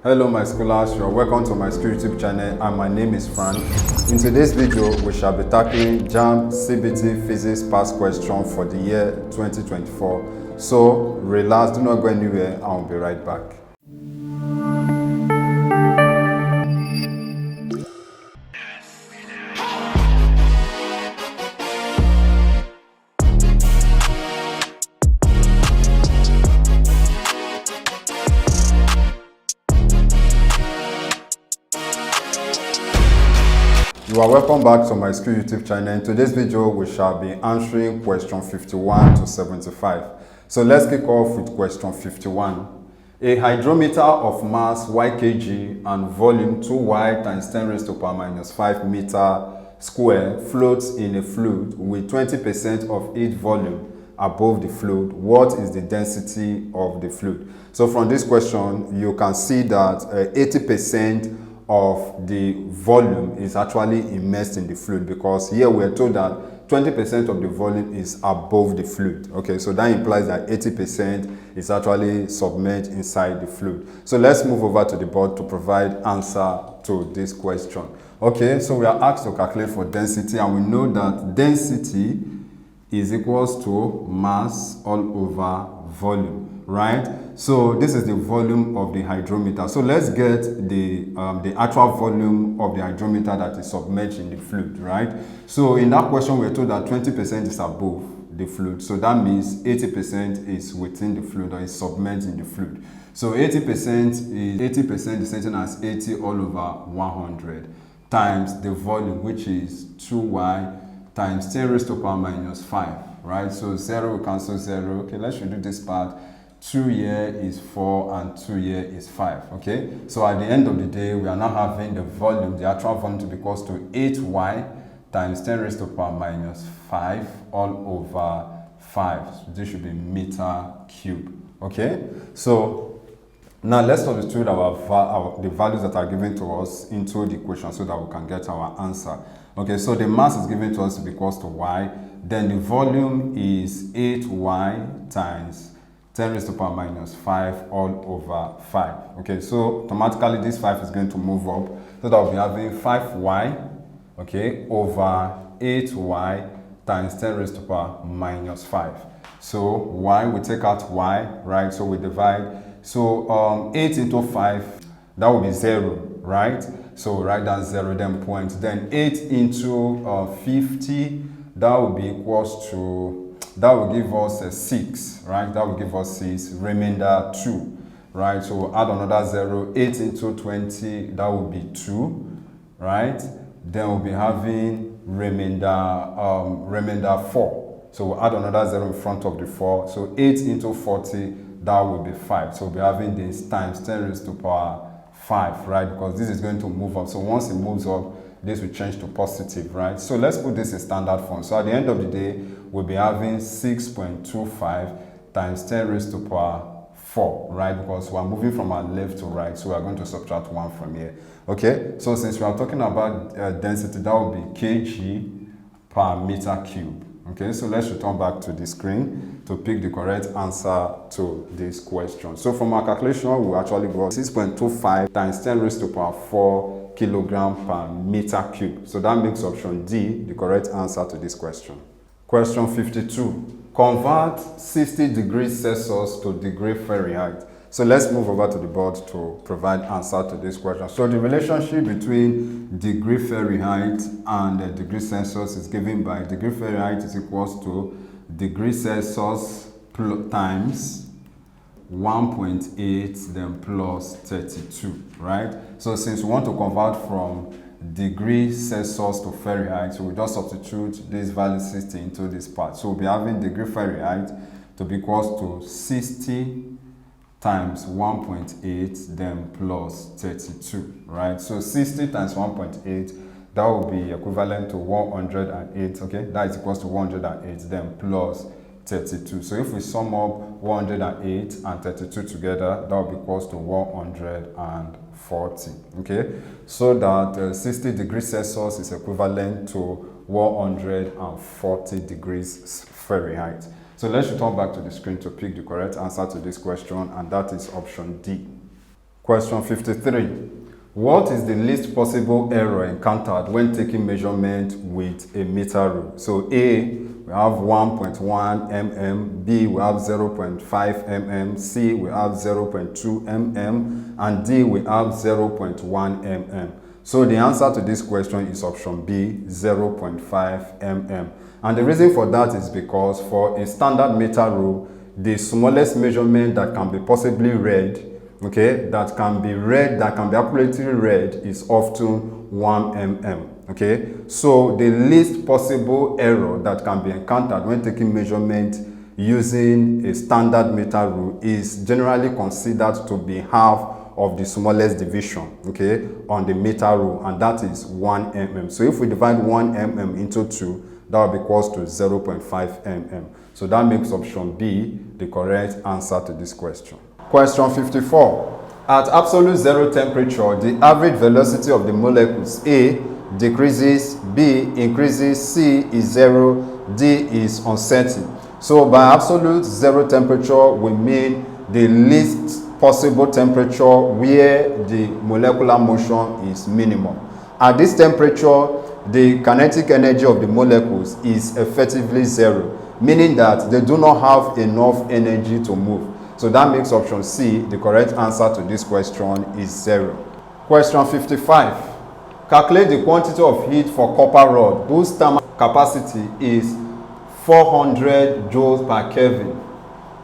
Hello my scholars, you are welcome to my school YouTube channel and my name is Frank. In today's video, we shall be tackling JAMB CBT physics past question for the year 2024. So relax, do not go anywhere, and I'll be right back. You are welcome back to my school YouTube channel. In today's video, we shall be answering question 51 to 75. So let's kick off with question 51. A hydrometer of mass y kg and volume 2y times 10 raised to power minus 5 meter square floats in a fluid with 20% of its volume above the fluid. What is the density of the fluid? So from this question, you can see that 80% of the volume is actually immersed in the fluid, because here we are told that 20% of the volume is above the fluid. Okay, so that implies that 80% is actually submerged inside the fluid. So let's move over to the board to provide answer to this question. Okay, so we are asked to calculate for density, and we know that density is equals to mass all over volume, right? So this is the volume of the hydrometer. So let's get the actual volume of the hydrometer that is submerged in the fluid, right? So in that question, we're told that 20% is above the fluid. So that means 80% is within the fluid, or is submerged in the fluid. So 80% is taken as 80 all over 100 times the volume, which is 2y times 10 raised to power minus 5, right? So 0 will cancel 0. Okay, let's redo this part. 2 here is 4 and 2 here is 5. Okay, so at the end of the day, we are now having the volume, the actual volume, to be equals to 8y times 10 raised to power minus 5 all over 5. So this should be meter cube. Okay, so now let's substitute the values that are given to us into the equation so that we can get our answer. Okay, so the mass is given to us to be equals to y. Then the volume is 8y times 10 raised to power minus 5 all over 5. Okay, so automatically this 5 is going to move up, so that we'll be having 5y, okay, over 8y times 10 raised to power minus 5. So y, we take out y, right? So we divide. So 8 into 5, that will be 0, right? So write down 0, then point. Then 8 into 50, that will be equals to, that will give us a 6, right? That will give us 6, remainder 2, right? So add another 0, 8 into 20, that will be 2, right? Then we'll be having remainder 4. So we'll add another 0 in front of the 4. So 8 into 40, that will be 5. So we'll be having this times 10 raised to power 5, right? Because this is going to move up. So once it moves up, this will change to positive, right? So let's put this in standard form. So at the end of the day, we'll be having 6.25 times 10 raised to power 4, right? Because we're moving from our left to right, so we're going to subtract 1 from here. Okay, so since we are talking about density, that will be kg per meter cube. Okay, so let's return back to the screen to pick the correct answer to this question. So from our calculation, we actually got 6.25 times 10 raised to power 4 kilogram per meter cube. So that makes option D the correct answer to this question. Question 52. Convert 60 degrees Celsius to degree Fahrenheit. So let's move over to the board to provide answer to this question. So the relationship between degree Fahrenheit and degree Celsius is given by degree Fahrenheit is equals to degree Celsius times 1.8 then plus 32, right? So since we want to convert from degree Celsius to Fahrenheit, so we just substitute this value 60 into this part. So we'll be having degree Fahrenheit to be equals to 60 times 1.8 then plus 32, right? So 60 times 1.8, that will be equivalent to 108. Okay, that is equals to 108 then plus 32. So if we sum up 108 and 32 together, that will be equals to 140. Okay, so that 60 degrees Celsius is equivalent to 140 degrees Fahrenheit. So let's return back to the screen to pick the correct answer to this question, and that is option D. Question 53. What is the least possible error encountered when taking measurement with a meter rule? So A, we have 1.1 mm, B, we have 0.5 mm, C, we have 0.2 mm, and D, we have 0.1 mm. So the answer to this question is option B, 0.5 mm. And the reason for that is because for a standard meter rule, the smallest measurement that can be possibly read, okay, that can be accurately read is often 1 mm. Okay, so the least possible error that can be encountered when taking measurement using a standard meter rule is generally considered to be half of the smallest division, okay, on the meter rule, and that is 1 mm. So if we divide 1 mm into 2, that will be equals to 0.5 mm. So that makes option B the correct answer to this question. Question 54. At absolute zero temperature, the average velocity of the molecules A decreases, B increases, C is 0, D is uncertain. So by absolute zero temperature, we mean the least possible temperature where the molecular motion is minimum. At this temperature, the kinetic energy of the molecules is effectively 0, meaning that they do not have enough energy to move. So that makes option C the correct answer to this question is 0. Question 55. Calculate the quantity of heat for copper rod whose thermal capacity is 400 joules per Kelvin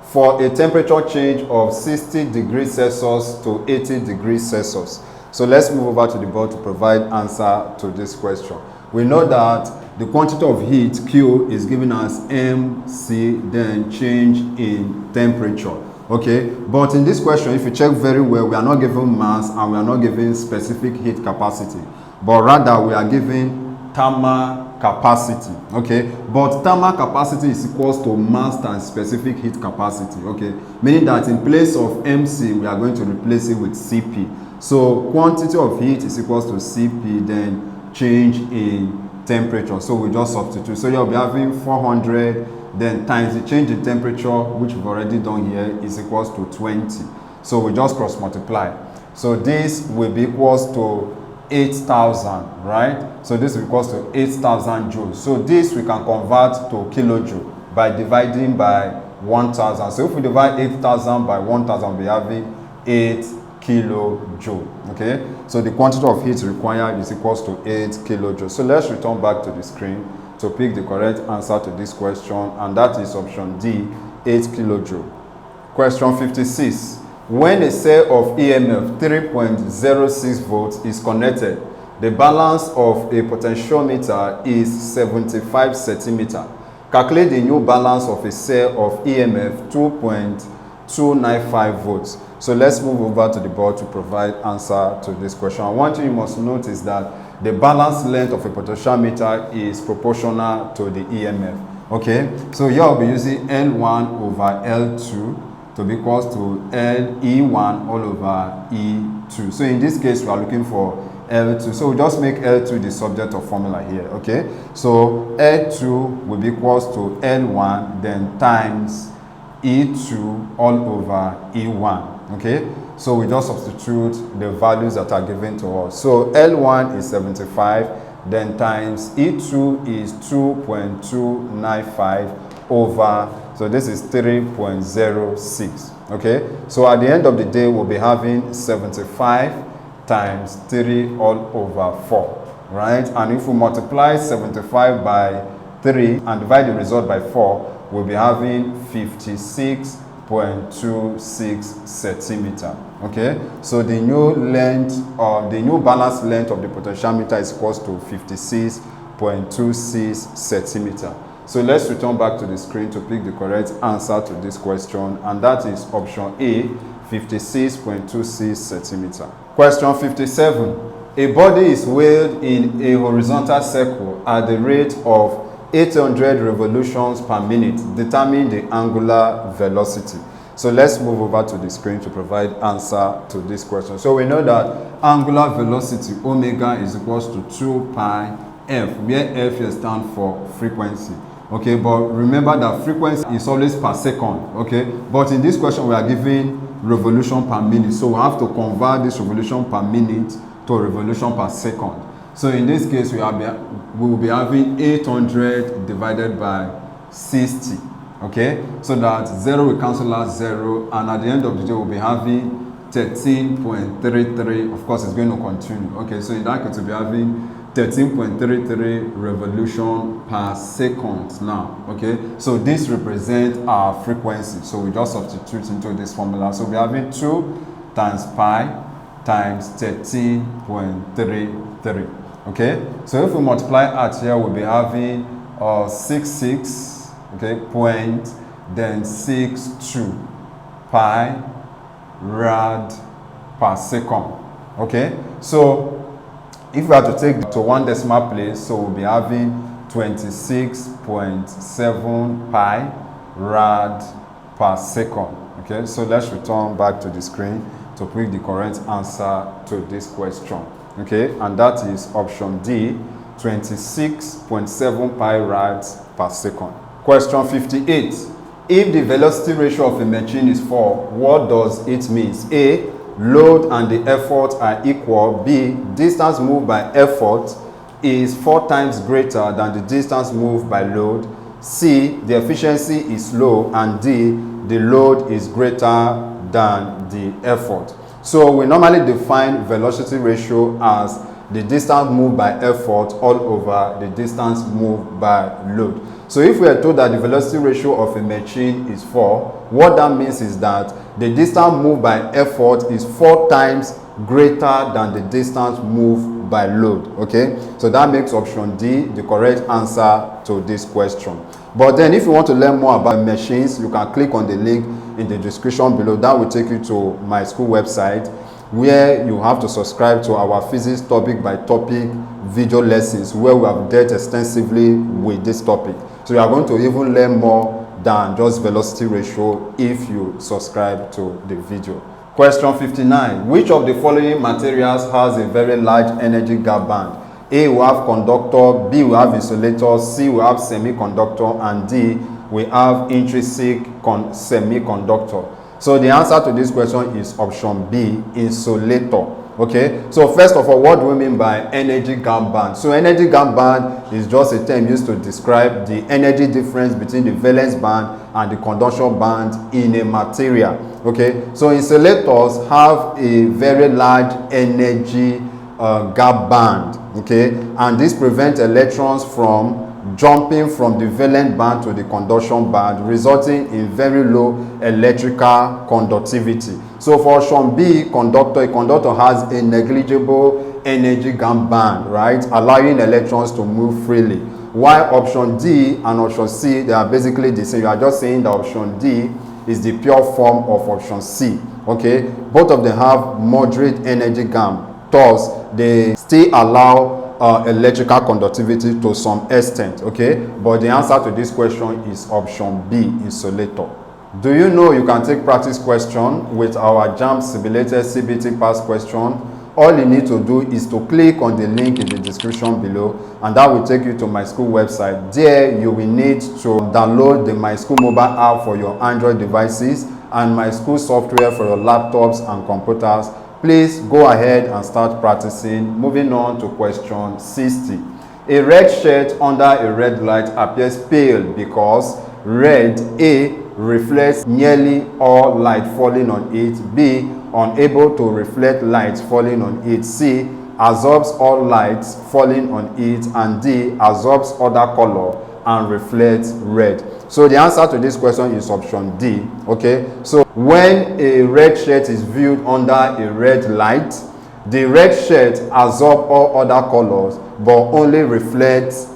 for a temperature change of 60 degrees Celsius to 80 degrees Celsius. So let's move over to the board to provide answer to this question. We know that the quantity of heat Q is given as MC, then change in temperature. Okay, but in this question, if you check very well, we are not given mass and we are not given specific heat capacity, but rather we are given thermal capacity. Okay, but thermal capacity is equals to mass times specific heat capacity. Okay, meaning that in place of MC, we are going to replace it with CP. So quantity of heat is equals to CP, then change in temperature. So we just substitute. So you'll be having 400. Then times the change in temperature, which we've already done here, is equals to 20. So we just cross multiply. So this will be equals to 8,000, right? So this will be equals to 8,000 joules. So this we can convert to kilojoule by dividing by 1,000. So if we divide 8,000 by 1,000, we'll be having 8 kilojoule. Okay? So the quantity of heat required is equals to 8 kilojoules. So let's return back to the screen to pick the correct answer to this question, and that is option D, 8 kilojoule. Question 56. When a cell of EMF 3.06 volts is connected, the balance of a potentiometer is 75 centimeter. Calculate the new balance of a cell of EMF 2.295 volts. So let's move over to the board to provide answer to this question. And one thing you must note is that the balance length of a potentiometer is proportional to the EMF. Okay, so here I'll be using L1 over L2 to be equals to LE1 all over E2. So in this case, we are looking for L2. So we just make L2 the subject of formula here. Okay, so L2 will be equals to L1 then times E2 all over E1. Okay, so we just substitute the values that are given to us. So L1 is 75, then times E2 is 2.295 over, so this is 3.06. Okay, so at the end of the day, we'll be having 75 times 3 all over 4, right? And if we multiply 75 by 3 and divide the result by 4, we'll be having 56.26 centimeter. Okay, so the new length or the new balance length of the potentiometer is equals to 56.26 centimeter. So let's return back to the screen to pick the correct answer to this question, and that is option A, 56.26 centimeter. Question 57. A body is wheeled in a horizontal circle at the rate of 800 revolutions per minute. Determine the angular velocity. So let's move over to the screen to provide answer to this question. So we know that angular velocity omega is equals to 2 pi f, where f here stands for frequency. Okay, but remember that frequency is always per second. Okay, but in this question we are given revolution per minute. So we have to convert this revolution per minute to revolution per second. So in this case, we will be having 800 divided by 60. Okay, so that 0 will cancel out 0, and at the end of the day, we'll be having 13.33. Of course, it's going to continue. Okay, so in that case, we'll be having 13.33 revolution per second now. Okay, so this represents our frequency. So we just substitute into this formula. So we're having 2 times pi times 13.33. Okay, so if we multiply out here, we'll be having 66. Okay, point, then 62 pi rad per second. Okay, so if we have to take to one decimal place, so we'll be having 26.7 pi rad per second. Okay, so let's return back to the screen to pick the correct answer to this question. Okay, and that is option D, 26.7 pi rads per second. Question 58. If the velocity ratio of a machine is 4, what does it mean? A, load and the effort are equal. B, distance moved by effort is 4 times greater than the distance moved by load. C, the efficiency is low. And D, the load is greater than the effort. So we normally define velocity ratio as the distance moved by effort all over the distance moved by load. So if we are told that the velocity ratio of a machine is 4, what that means is that the distance moved by effort is 4 times greater than the distance moved by load. Okay, so that makes option D the correct answer to this question. But then if you want to learn more about machines, you can click on the link in the description below. That will take you to my school website, where you have to subscribe to our physics topic by topic video lessons, where we have dealt extensively with this topic. So you are going to even learn more than just velocity ratio if you subscribe to the video. Question 59. Which of the following materials has a very large energy gap band? A, we have conductor, B, we have insulator, C, we have semiconductor, and D, we have intrinsic semiconductor. So the answer to this question is option B, insulator. Okay, so first of all, what do we mean by energy gap band? So energy gap band is just a term used to describe the energy difference between the valence band and the conduction band in a material. Okay, so insulators have a very large energy gap band. Okay, and this prevents electrons from jumping from the valence band to the conduction band, resulting in very low electrical conductivity. So for option B, a conductor has a negligible energy gap band, right, allowing electrons to move freely. While option D and option C, they are basically the same. You are just saying that option D is the pure form of option C. Okay, both of them have moderate energy gap, thus they still allow electrical conductivity to some extent. Okay, but the answer to this question is option B, insulator. Do you know you can take practice question with our JAMB simulated CBT past question? All you need to do is to click on the link in the description below, and that will take you to my school website. There you will need to download the Myschool mobile app for your Android devices and Myschool software for your laptops and computers. Please go ahead and start practicing. Moving on to question 60. A red shirt under a red light appears pale because red, A, reflects nearly all light falling on it, B, unable to reflect light falling on it, C, absorbs all lights falling on it, and D, absorbs other color and reflects red. So the answer to this question is option D. Okay, so when a red shirt is viewed under a red light, the red shirt absorbs all other colors but only reflects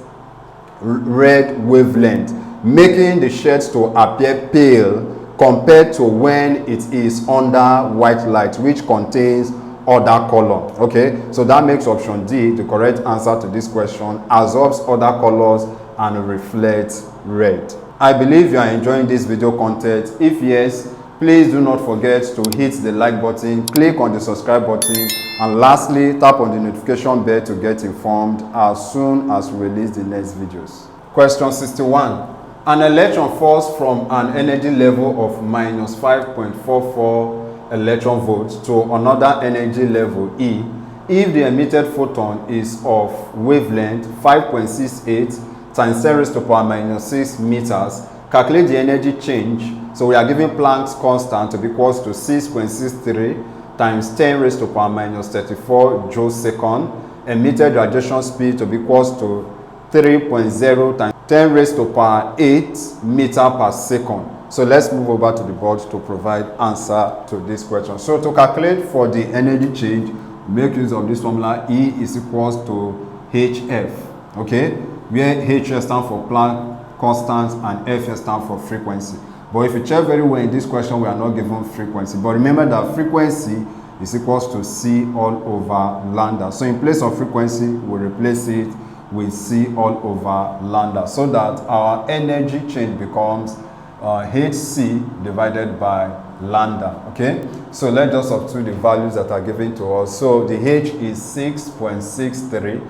red wavelength, making the shirt to appear pale compared to when it is under white light, which contains other color. Okay, so that makes option D the correct answer to this question, absorbs other colors and reflects red. I believe you are enjoying this video content. If yes, please do not forget to hit the like button, click on the subscribe button, and lastly tap on the notification bell to get informed as soon as we release the next videos. Question 61. An electron falls from an energy level of -5.44 electron volts to another energy level E if the emitted photon is of wavelength 5.68 times 10 raised to power minus 6 meters. Calculate the energy change. So we are given Planck's constant to be equals to 6.63 times 10 raised to power minus 34 joules second. Emitted radiation speed to be equals to 3.0 times 10 raised to power 8 meter per second. So let's move over to the board to provide answer to this question. So to calculate for the energy change, make use of this formula. E is equals to HF, okay, where H stands for Planck constant and F stands for frequency. But if you check very well in this question, we are not given frequency. But remember that frequency is equals to C all over lambda. So in place of frequency, we replace it with C all over lambda, so that our energy change becomes HC divided by lambda. Okay, so let's just substitute the values that are given to us. So the H is 6.63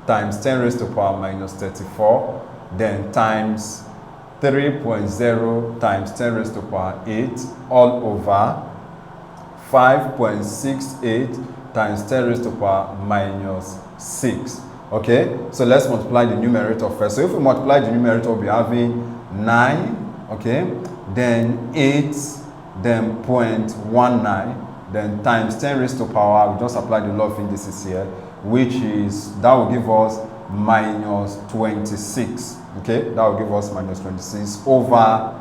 times 10 raised to power minus 34, then times 3.0 times 10 raised to power 8 all over 5.68 times 10 raised to power minus 6. Okay, so let's multiply the numerator first. So if we multiply the numerator, we'll be having 9, okay, then 8, then 0.19, then times 10 raised to power, we just apply the law of indices here, which is, that will give us minus 26, okay, that will give us minus 26 over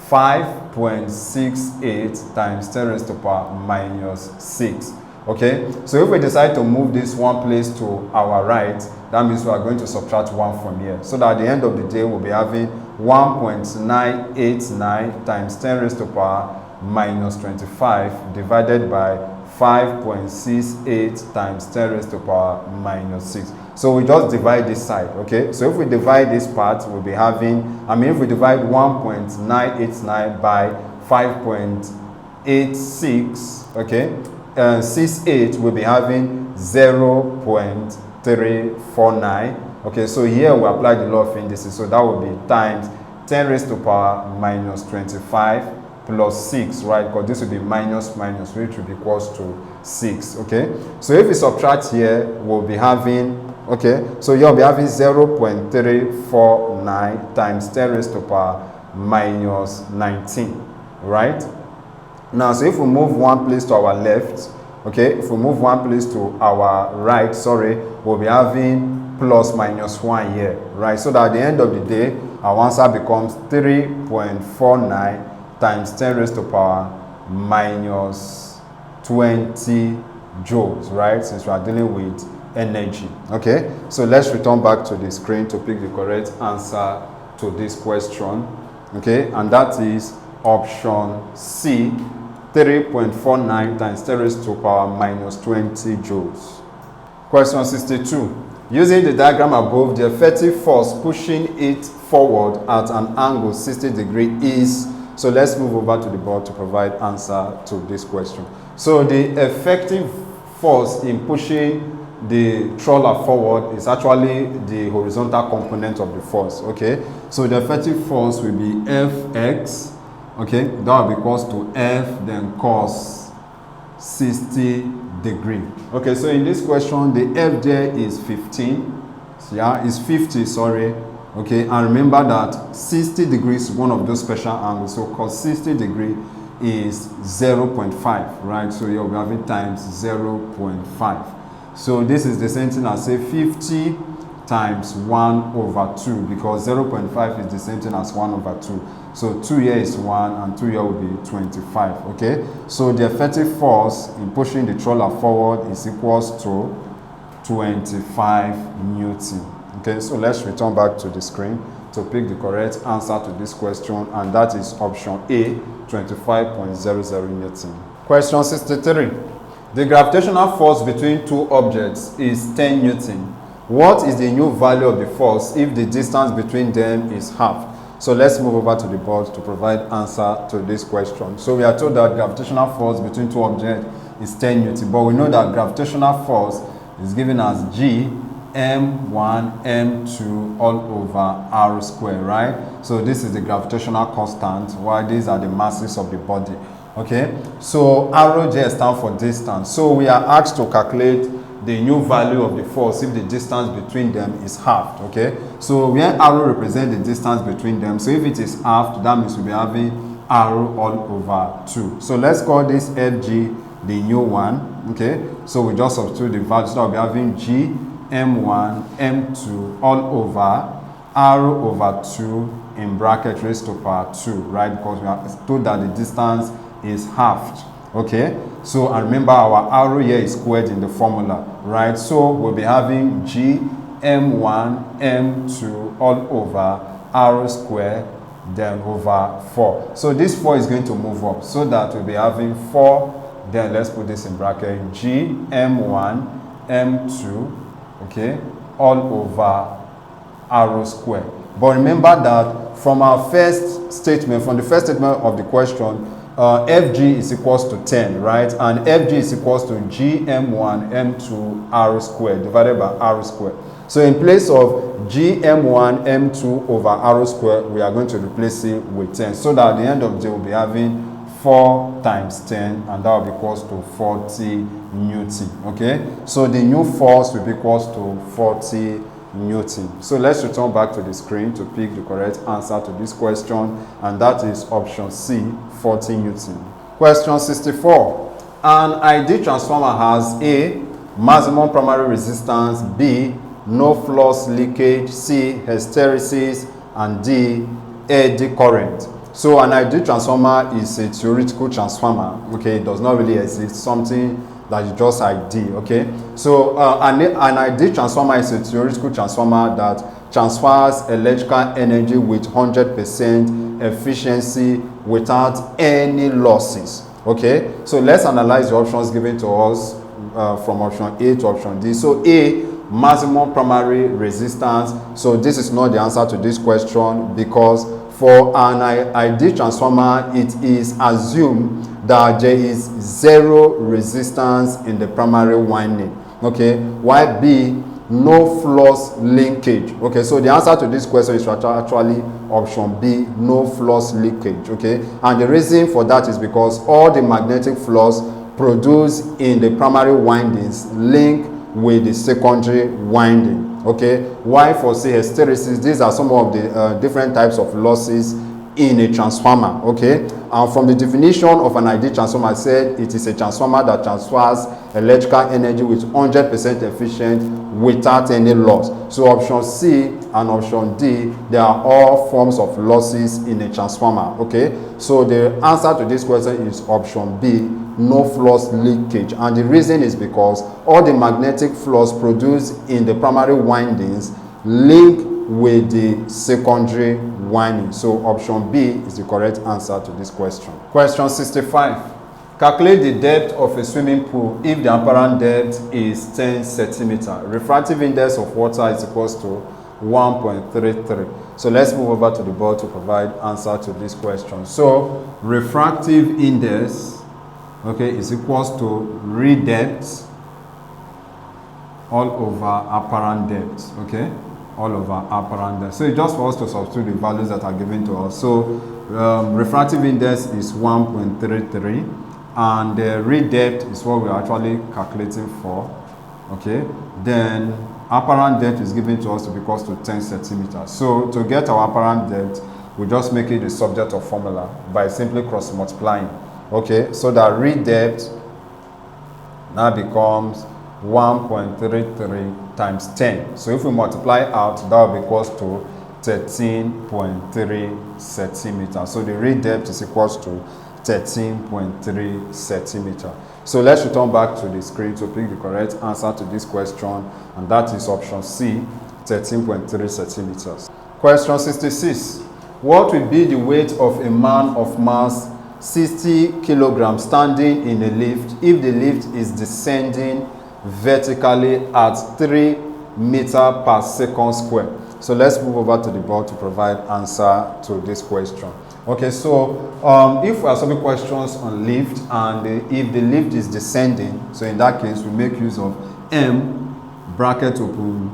5.68 times 10 raised to power minus 6. Okay, so if we decide to move this one place to our right, that means we are going to subtract 1 from here. So that at the end of the day, we'll be having 1.989 times 10 raised to power minus 25 divided by 5.68 times 10 raised to power minus 6. So we just divide this side, okay? So if we divide this part, we'll be having, if we divide 1.989 by 5.86, okay? 68, we'll be having 0.349. Okay, so here we apply the law of indices, so that will be times 10 raised to power minus 25 plus 6, right? Because this will be minus, which will be equals to 6, okay? So if we subtract here, we'll be having, okay, so you'll be having 0.349 times 10 raised to power minus 19, right? Now, so if we move one place to our left, okay, if we move one place to our right, sorry, we'll be having plus minus 1 here, right? So that at the end of the day, our answer becomes 3.49 times 10 raised to power minus 20 joules, right? Since we are dealing with energy, okay? So let's return back to the screen to pick the correct answer to this question, okay? And that is option C, 3.49 times 10 raised to power minus 20 joules. Question 62. Using the diagram above, the effective force pushing it forward at an angle 60 degrees is, so let's move over to the board to provide answer to this question. So the effective force in pushing the trawler forward is actually the horizontal component of the force, okay? So the effective force will be Fx, okay, that will be equals to F then cos 60 degree. Okay, so in this question, the F there is 15, yeah, is 50, sorry, okay, and remember that 60 degrees is one of those special angles, so cos 60 degree is 0.5, right? So you'll be having times 0.5. So this is the same thing as say 50 times 1 over 2, because 0.5 is the same thing as 1 over 2. So 2 here is 1 and 2 here will be 25, okay? So the effective force in pushing the trawler forward is equals to 25 Newton. Okay, so let's return back to the screen to pick the correct answer to this question, and that is option A, 25.00 Newton. Question 63. The gravitational force between two objects is 10 Newton. What is the new value of the force if the distance between them is half? So let's move over to the board to provide answer to this question. So we are told that gravitational force between two objects is 10 Newton, but we know that gravitational force is given as G m1 m2 all over r squared, right? So this is the gravitational constant, while these are the masses of the body. Okay, so arrow J stands for distance. So we are asked to calculate the new value of the force if the distance between them is halved. Okay, so where arrow represents the distance between them, so if it is halved, that means we'll be having arrow all over 2. So let's call this FG the new one. Okay, so we just substitute the value, so we'll be having G M1 M2 all over arrow over 2 in bracket raised to power 2, right? Because we are told that the distance is halved. Okay, so and remember our arrow here is squared in the formula, right? So we'll be having G M1 M2 all over arrow square then over 4. So this 4 is going to move up, so that we'll be having 4, then let's put this in bracket, G M1 M2, okay, all over arrow square. But remember that from our first statement, from the first statement of the question, FG is equals to 10, right? And FG is equals to GM1 M2 arrow square divided by arrow square. So in place of GM1 M2 over arrow square, we are going to replace it with 10. So that at the end of the day, we'll be having 4 times 10, and that will be equals to 40 Newton. Okay, so the new force will be equals to 40 Newton. So let's return back to the screen to pick the correct answer to this question, and that is option C, 40 Newton. Question 64. An ID transformer has A, maximum primary resistance, B, no flux leakage, C, hysteresis, and D, eddy current. So an ID transformer is a theoretical transformer. Okay, it does not really exist, something that you just ID. Okay, so an ID transformer is a theoretical transformer that transfers electrical energy with 100% efficiency without any losses. Okay, so let's analyze the options given to us from option A to option D. So A, maximum primary resistance. So this is not the answer to this question, because for an ID transformer, it is assumed that there is 0 resistance in the primary winding. Okay, while B, no flux linkage. Okay, so the answer to this question is actually option B, no flux leakage. Okay, and the reason for that is because all the magnetic flux produced in the primary windings link with the secondary winding. Okay, why for say hysteresis, these are some of the different types of losses in a transformer. Okay, and from the definition of an ID transformer, I said it is a transformer that transfers electrical energy with 100% efficient without any loss. So option C and option D, they are all forms of losses in a transformer. Okay, so the answer to this question is option B, no flux leakage, and the reason is because all the magnetic flux produced in the primary windings link with the secondary winding. So option B is the correct answer to this question. Question 65. Calculate the depth of a swimming pool if the apparent depth is 10 centimeters. Refractive index of water is equals to 1.33. So let's move over to the board to provide answer to this question. So refractive index, okay, is equals to real depth all over apparent depth. Okay, all over apparent depth. So it's just for us to substitute the values that are given to us. So refractive index is 1.33, and the real depth is what we're actually calculating for. Okay, then apparent depth is given to us to be equals to 10 centimeters. So to get our apparent depth, we just make it the subject of formula by simply cross multiplying. Okay, so that real depth now becomes 1.33 times 10. So if we multiply out, that will be equals to 13.3 centimeters. So the real depth is equals to 13.3 centimeters. So let's return back to the screen to pick the correct answer to this question, and that is option C, 13.3 centimeters. Question 66. What will be the weight of a man of mass 60 kilograms standing in a lift if the lift is descending vertically at 3 meters per second square? So let's move over to the board to provide answer to this question. Okay, so if we are solving questions on lift, and if the lift is descending, so in that case we make use of M bracket open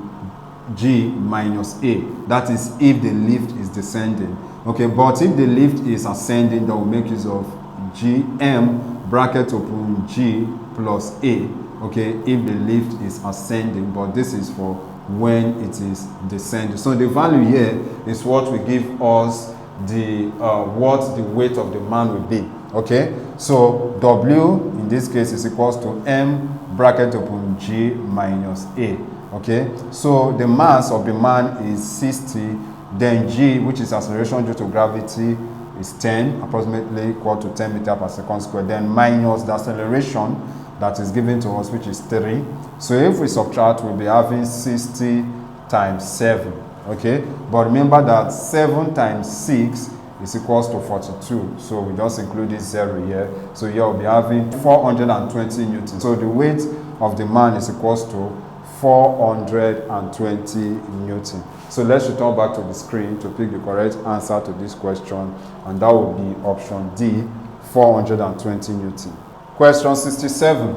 G minus A. That is if the lift is descending. Okay, but if the lift is ascending, then we'll make use of gm bracket open g plus a, okay, if the lift is ascending, but this is for when it is descending. So the value here is what will give us the what the weight of the man will be. Okay, so w in this case is equals to m bracket open g minus a. Okay, so the mass of the man is 60, then g, which is acceleration due to gravity, is 10, approximately equal to 10 meters per second square, then minus the acceleration that is given to us, which is 3. So if we subtract, we'll be having 60 times 7. Okay, but remember that 7 times 6 is equals to 42. So we just include this 0 here. So here we'll be having 420 newtons. So the weight of the man is equals to 420 newton. So let's return back to the screen to pick the correct answer to this question, and that would be option D, 420 newton. Question 67.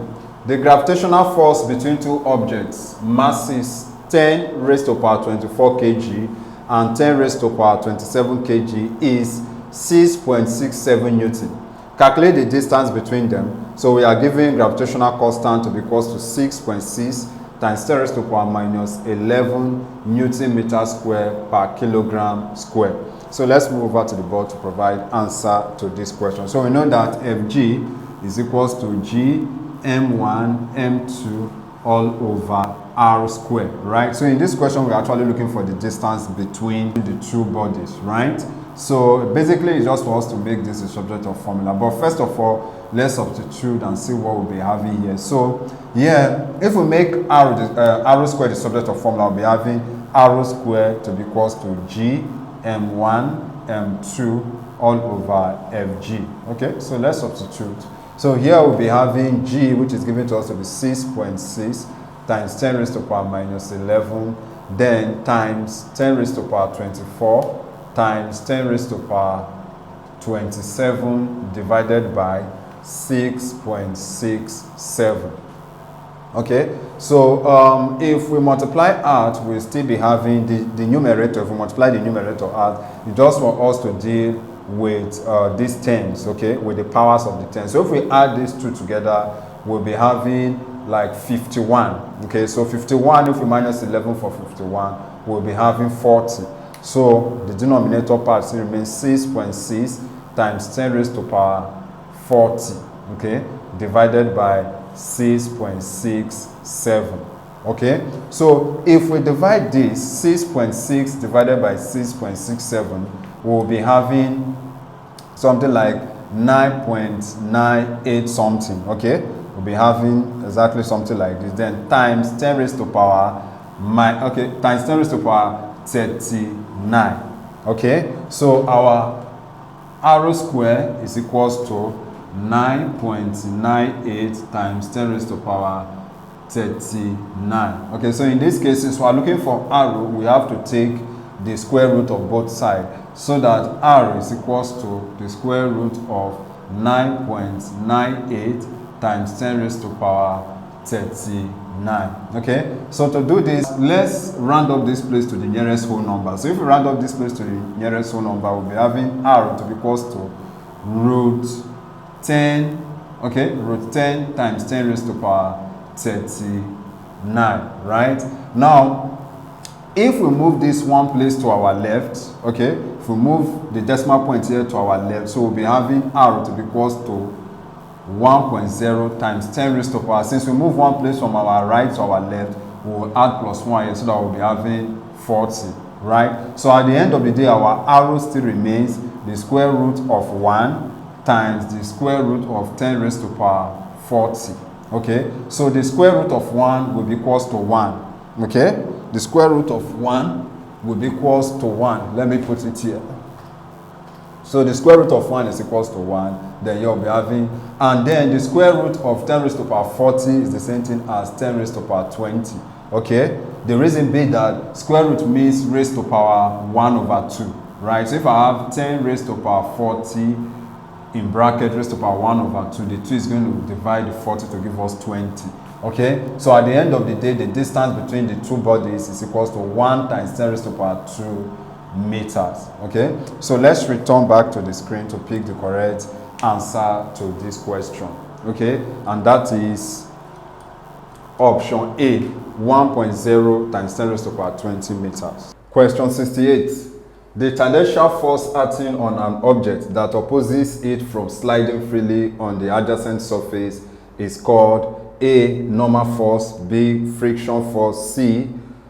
The gravitational force between two objects, masses 10 raised to power 24 kg and 10 raised to power 27 kg is 6.67 newton. Calculate the distance between them. So we are given gravitational constant to be equals to 6.6 times 10 raised to power minus 11 newton meter square per kilogram square. So let's move over to the board to provide answer to this question. So we know that Fg is equals to G m1 m2 all over r squared, right? So in this question, we're actually looking for the distance between the two bodies, right? So basically, it's just for us to make this a subject of formula. But first of all, let's substitute and see what we'll be having here. So yeah, if we make r squared the subject of formula, we'll be having r squared to be equals to g m1 m2 all over fg. Okay, so let's substitute. So here we'll be having g, which is given to us to be 6.6 times 10 raised to power minus 11, then times 10 raised to power 24 times 10 raised to power 27 divided by 6.67. Okay, so if we multiply out, we'll still be having the numerator. If we multiply the numerator out, it just want us to deal with these terms, okay, with the powers of the 10. So if we add these two together, we'll be having like 51. Okay, so 51, if we minus 11 for 51, we'll be having 40. So the denominator part still remains 6.6 times 10 raised to power 40, okay, divided by 6.67. Okay, so if we divide this 6.6 divided by 6.67, we'll be having something like 9.98 something. Okay, we'll be having exactly something like this. Then times 10 raised to power times 10 raised to power 39. Okay, so our r square is equals to 9.98 times 10 raised to power 39. Okay, so in this case, since we are looking for r, we have to take the square root of both sides, so that r is equals to the square root of 9.98 times 10 raised to power 39. Okay, so to do this, let's round up this place to the nearest whole number. So if we round up this place to the nearest whole number, we'll be having r to be equals to root 10, okay, root 10 times 10 raised to power 39, right? Now, if we move this one place to our left, okay, if we move the decimal point here to our left, so we'll be having r to be equals to 1.0 times 10 raised to power. Since we move one place from our right to our left, we'll add plus 1 here, so that we'll be having 40, right? So at the end of the day, our r still remains the square root of 1 times the square root of 10 raised to power 40. Okay, so the square root of 1 will be equals to 1. Okay, the square root of 1 will be equals to 1. Let me put it here. So the square root of 1 is equals to 1. Then you'll be having, and then the square root of 10 raised to power 40 is the same thing as 10 raised to power 20. Okay, the reason being that square root means raised to power 1 over 2, right? So if I have 10 raised to power 40 in bracket raised to power 1 over 2, the 2 is going to divide the 40 to give us 20. Okay, so at the end of the day, the distance between the two bodies is equals to 1 times 10 raised to power 2 meters. Okay, so let's return back to the screen to pick the correct answer to this question. Okay, and that is option A, 1.0 times 10 raised to the power 20 meters. Question 68. The tangential force acting on an object that opposes it from sliding freely on the adjacent surface is called A, normal force, B, friction force, C,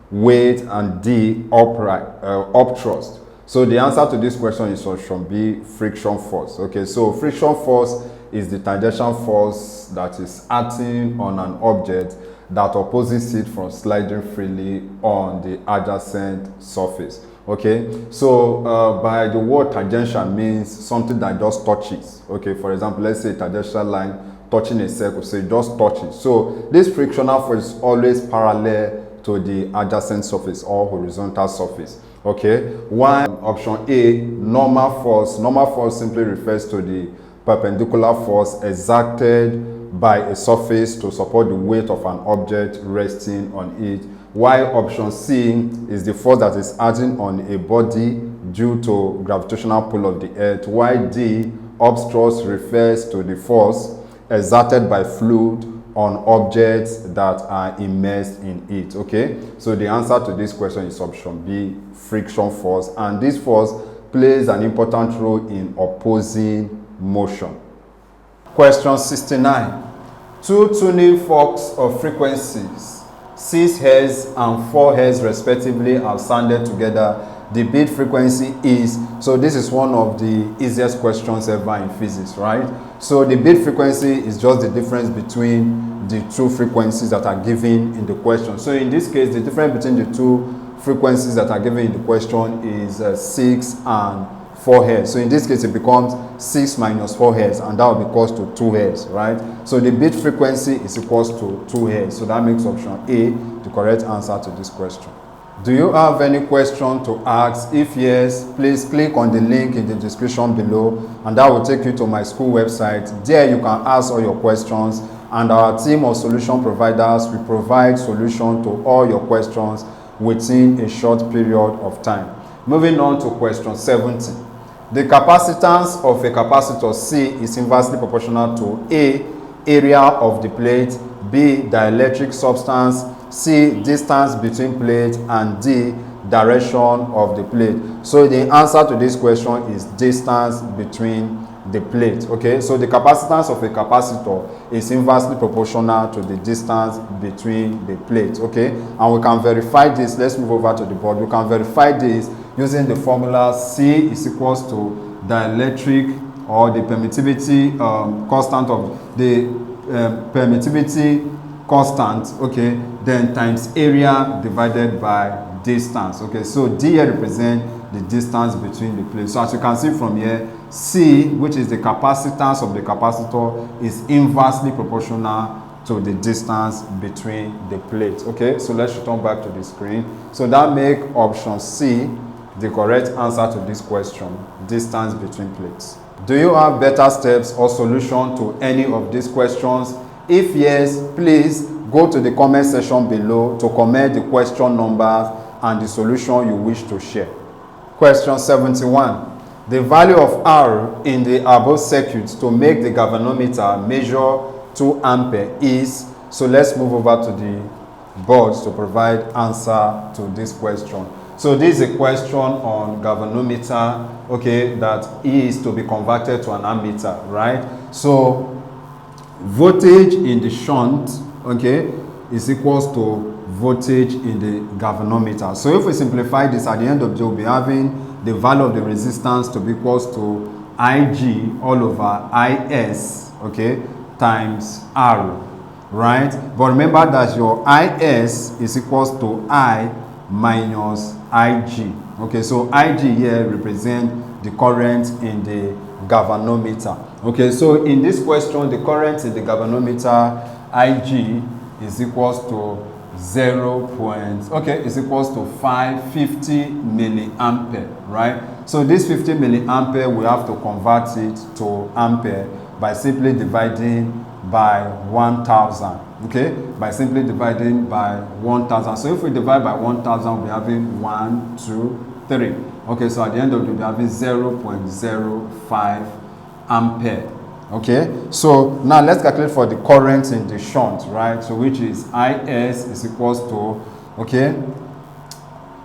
weight, and D, upthrust. So the answer to this question is option B, friction force. Okay, so friction force is the tangential force that is acting on an object that opposes it from sliding freely on the adjacent surface. Okay, so by the word tangential means something that just touches. Okay, for example, let's say a tangential line touching a circle, so it just touches. So this frictional force is always parallel to the adjacent surface or horizontal surface. Okay, while option A, normal force simply refers to the perpendicular force exerted by a surface to support the weight of an object resting on it, while option C is the force that is acting on a body due to gravitational pull of the earth, while D, upthrust, refers to the force exerted by fluid on objects that are immersed in it. Okay, so the answer to this question is option B, friction force, and this force plays an important role in opposing motion. Question 69. Two tuning forks of frequencies 6 Hz and 4 Hz respectively are sounded together. The beat frequency is, so this is one of the easiest questions ever in physics, right? So the beat frequency is just the difference between the two frequencies that are given in the question. So in this case, the difference between the two frequencies that are given in the question is 6 and 4 Hz. So in this case, it becomes 6 minus 4 Hz, and that will be equals to 2 Hz, right? So the beat frequency is equals to 2 Hz. So that makes option A the correct answer to this question. Do you have any question to ask? If yes, please click on the link in the description below, and that will take you to my school website. There you can ask all your questions, and our team of solution providers will provide solution to all your questions within a short period of time. Moving on to question 70. The capacitance of a capacitor C is inversely proportional to A, area of the plate, B, dielectric substance, C, distance between plate, and D, direction of the plate. So the answer to this question is distance between the plate. Okay, so the capacitance of a capacitor is inversely proportional to the distance between the plate. Okay, and we can verify this. Let's move over to the board. We can verify this using the formula C is equals to dielectric or the permittivity constant of the permittivity constant, okay, then times area divided by distance. Okay, so D here represents the distance between the plates. So as you can see from here, C, which is the capacitance of the capacitor, is inversely proportional to the distance between the plates. Okay, so let's return back to the screen. So that makes option C the correct answer to this question, distance between plates. Do you have better steps or solution to any of these questions? If yes, please go to the comment section below to comment the question numbers and the solution you wish to share. Question 71. The value of R in the above circuit to make the galvanometer measure 2 ampere is, so let's move over to the boards to provide answer to this question. So this is a question on galvanometer, okay, that is to be converted to an ammeter, right? So voltage in the shunt, okay, is equals to voltage in the galvanometer. So if we simplify this, at the end of the day, we'll be having the value of the resistance to be equals to Ig all over Is, okay, times R, right? But remember that your Is is equals to I minus Ig. Okay, so Ig here represents the current in the galvanometer. Okay, so in this question, the current in the galvanometer Ig is equals to 550 milliampere, right? So this 50 milliampere, we have to convert it to ampere by simply dividing by 1000. Okay, by simply dividing by 1000. So if we divide by 1000, we'll be having 1, 2, 3. Okay, so at the end of the day, we'll be having 0.05 ampere. Okay, so now let's calculate for the current in the shunt, right? So which is IS is equals to, okay,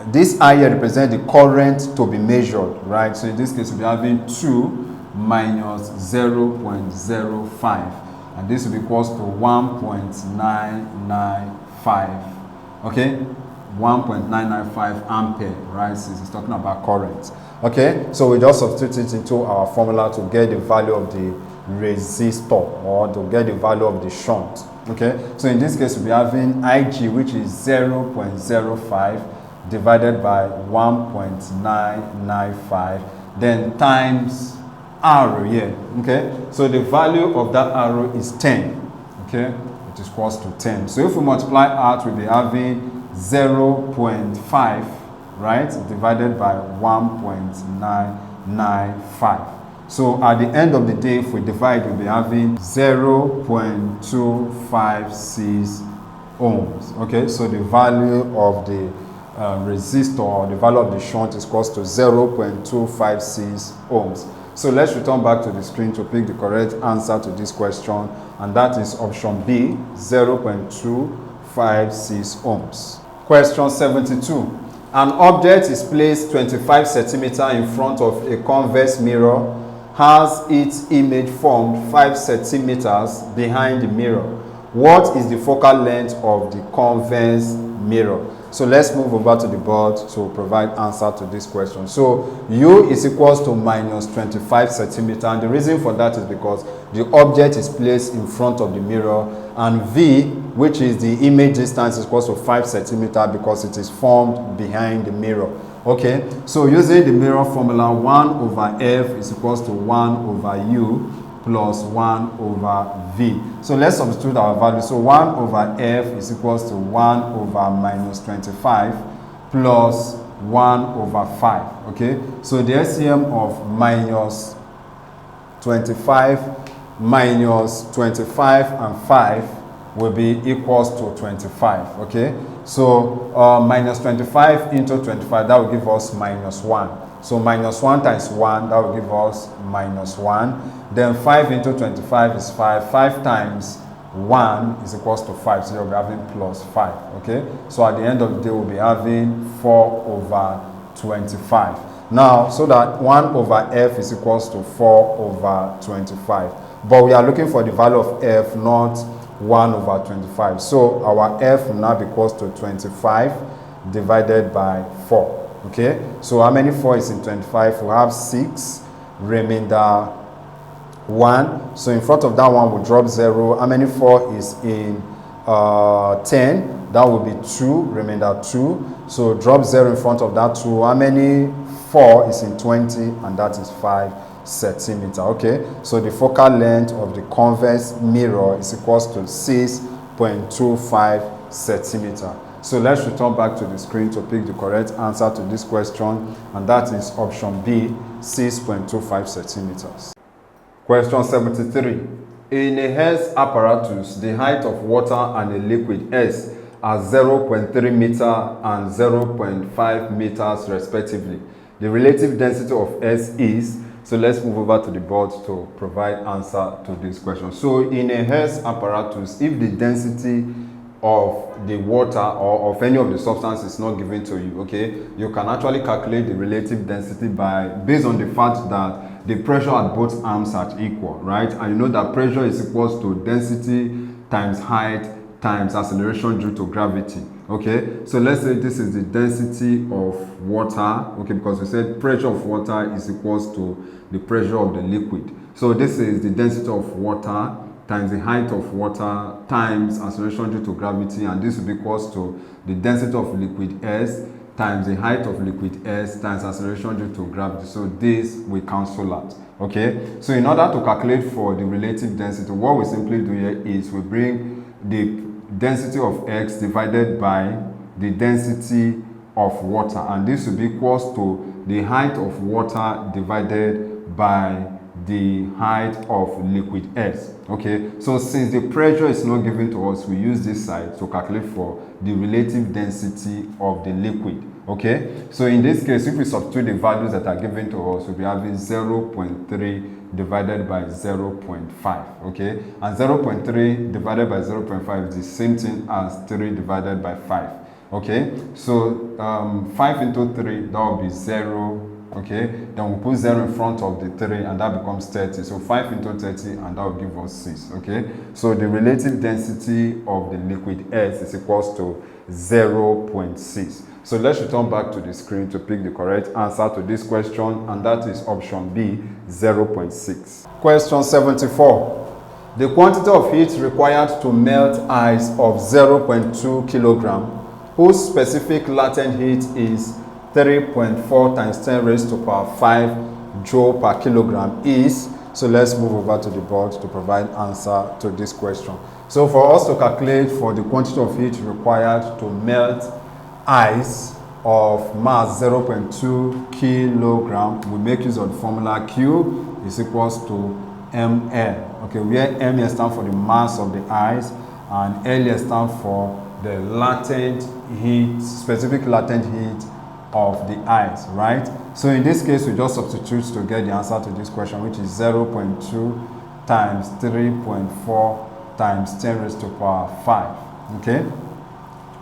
this I here represents the current to be measured, right? So in this case, we'll be having 2 minus 0.05, and this will be equals to 1.995, okay? 1.995 ampere, right? Since it's talking about current. Okay, so we just substitute it into our formula to get the value of the resistor, or to get the value of the shunt. Okay, so in this case, we'll be having Ig, which is 0.05 divided by 1.995, then times R here. Okay, so the value of that arrow is 10. Okay, it is equals to 10. So if we multiply R, we'll be having 0.5, right, divided by 1.995. So at the end of the day, if we divide, we'll be having 0.256 ohms. Okay, so the value of the resistor, or the value of the shunt, is equals to 0.256 ohms. So let's return back to the screen to pick the correct answer to this question, and that is option B, 0.256 ohms. Question 72. An object is placed 25 centimeters in front of a convex mirror, has its image formed 5 centimeters behind the mirror. What is the focal length of the convex mirror? So let's move over to the board to provide answer to this question. So U is equals to minus 25 centimeters, and the reason for that is because the object is placed in front of the mirror, and V, which is the image distance, is equals to 5 centimeters because it is formed behind the mirror. Okay, so using the mirror formula, 1 over F is equals to 1 over U plus 1 over V. So let's substitute our value. So 1 over F is equals to 1 over minus 25 plus 1 over 5. Okay, so the LCM of minus 25 minus 25 and 5 will be equals to 25. Okay, so minus 25 into 25, that will give us minus 1. So minus 1 times 1, that will give us minus 1. Then 5 into 25 is 5. 5 times 1 is equals to 5. So you'll be having plus 5. Okay, so at the end of the day, we'll be having 4 over 25. Now, so that 1 over F is equals to 4 over 25. But we are looking for the value of F, not 1 over 25. So our F will now be equals to 25 divided by 4. Okay, so how many 4 is in 25? We have 6, remainder 1. So in front of that one, we'll drop 0. How many 4 is in 10? That will be 2, remainder 2. So drop 0 in front of that 2. How many 4 is in 20? And that is 5 centimeters. Okay, so the focal length of the convex mirror is equals to 6.25 centimeters. So let's return back to the screen to pick the correct answer to this question, and that is option B, 6.25 centimeters. Question 73. In a Hess apparatus, the height of water and a liquid S are 0.3 meters and 0.5 meters respectively. The relative density of S is, so let's move over to the board to provide answer to this question. So in a Hess apparatus, if the density of the water or of any of the substance is not given to you, okay, you can actually calculate the relative density based on the fact that the pressure at both arms are equal, right? And you know that pressure is equals to density times height times acceleration due to gravity. Okay, so let's say this is the density of water, okay, because we said pressure of water is equals to the pressure of the liquid. So this is the density of water times the height of water times acceleration due to gravity, and this will be equals to the density of liquid S times the height of liquid S times acceleration due to gravity. So this we cancel out. Okay, so in order to calculate for the relative density, what we simply do here is we bring the density of X divided by the density of water, and this will be equals to the height of water divided by the height of liquid S. Okay, so since the pressure is not given to us, we use this side to calculate for the relative density of the liquid. Okay, so in this case, if we substitute the values that are given to us, we'll be having 0.3 divided by 0.5. Okay, and 0.3 divided by 0.5 is the same thing as 3 divided by 5. Okay, so 5 into 3, that will be 0. Okay, then we'll put 0 in front of the 3 and that becomes 30. So 5 into 30 and that will give us 6. Okay, so the relative density of the liquid S is equals to 0.6. So let's return back to the screen to pick the correct answer to this question, and that is option B, 0.6. Question 74. The quantity of heat required to melt ice of 0.2 kilogram, whose specific latent heat is 3.4 times 10 raised to power 5 joule per kilogram is. So let's move over to the board to provide answer to this question. So for us to calculate for the quantity of heat required to melt ice of mass 0.2 kilogram, we make use of the formula Q is equals to ml. Okay, where m here stands for the mass of the ice and L here stands for the latent heat, specific latent heat of the ice, right? So in this case, we just substitute to get the answer to this question, which is 0.2 times 3.4 times 10 raised to power 5. Okay,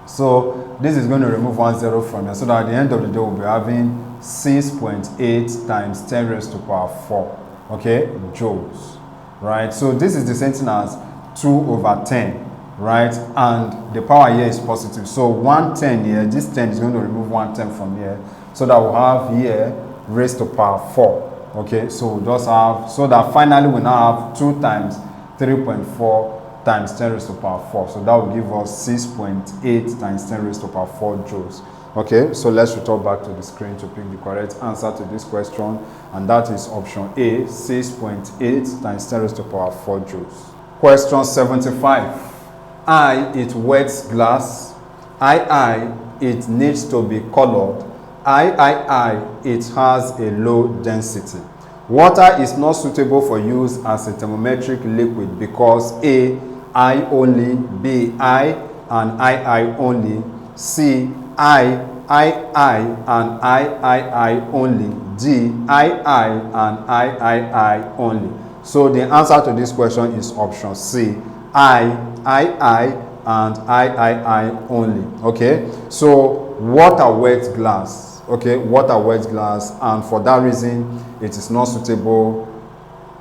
so this is going to remove 1 0 from here, so that at the end of the day we'll be having 6.8 times 10 raised to power 4, okay, joules, right? So this is the same thing as 2 over 10, right? And the power here is positive, so 110 here, this 10 is going to remove 110 from here, so that we'll have here raised to power 4. Okay, so we'll just have, so that finally we now have 2 times 3.4 times 10 raised to power 4. So that will give us 6.8 times 10 raised to power 4 joules. Okay, so let's return back to the screen to pick the correct answer to this question, and that is option A, 6.8 times 10 raised to power 4 joules. Question 75. I, it wets glass. I, it needs to be colored. I, it has a low density. Water is not suitable for use as a thermometric liquid because A, I only, B, I, and I only, C, I, and I only, D, I, and I only. So the answer to this question is option C, I, and I only. Okay, so water wets glass. Okay, water wets glass, and for that reason it is not suitable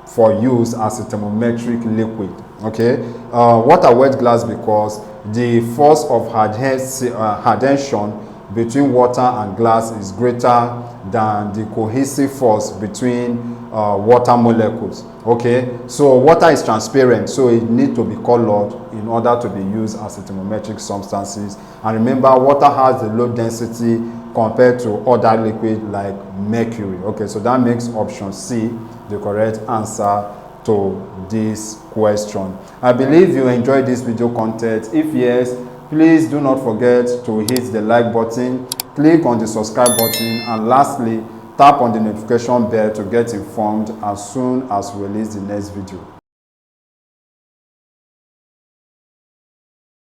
for use as a thermometric liquid. Okay, water wets glass because the force of adhesion between water and glass is greater than the cohesive force between water molecules. Okay, so water is transparent, so it needs to be colored in order to be used as a thermometric substances. And remember, water has a low density compared to other liquids like mercury. Okay, so that makes option C the correct answer to this question. I believe you enjoyed this video content. If yes, please do not forget to hit the like button, click on the subscribe button, and lastly, tap on the notification bell to get informed as soon as we release the next video.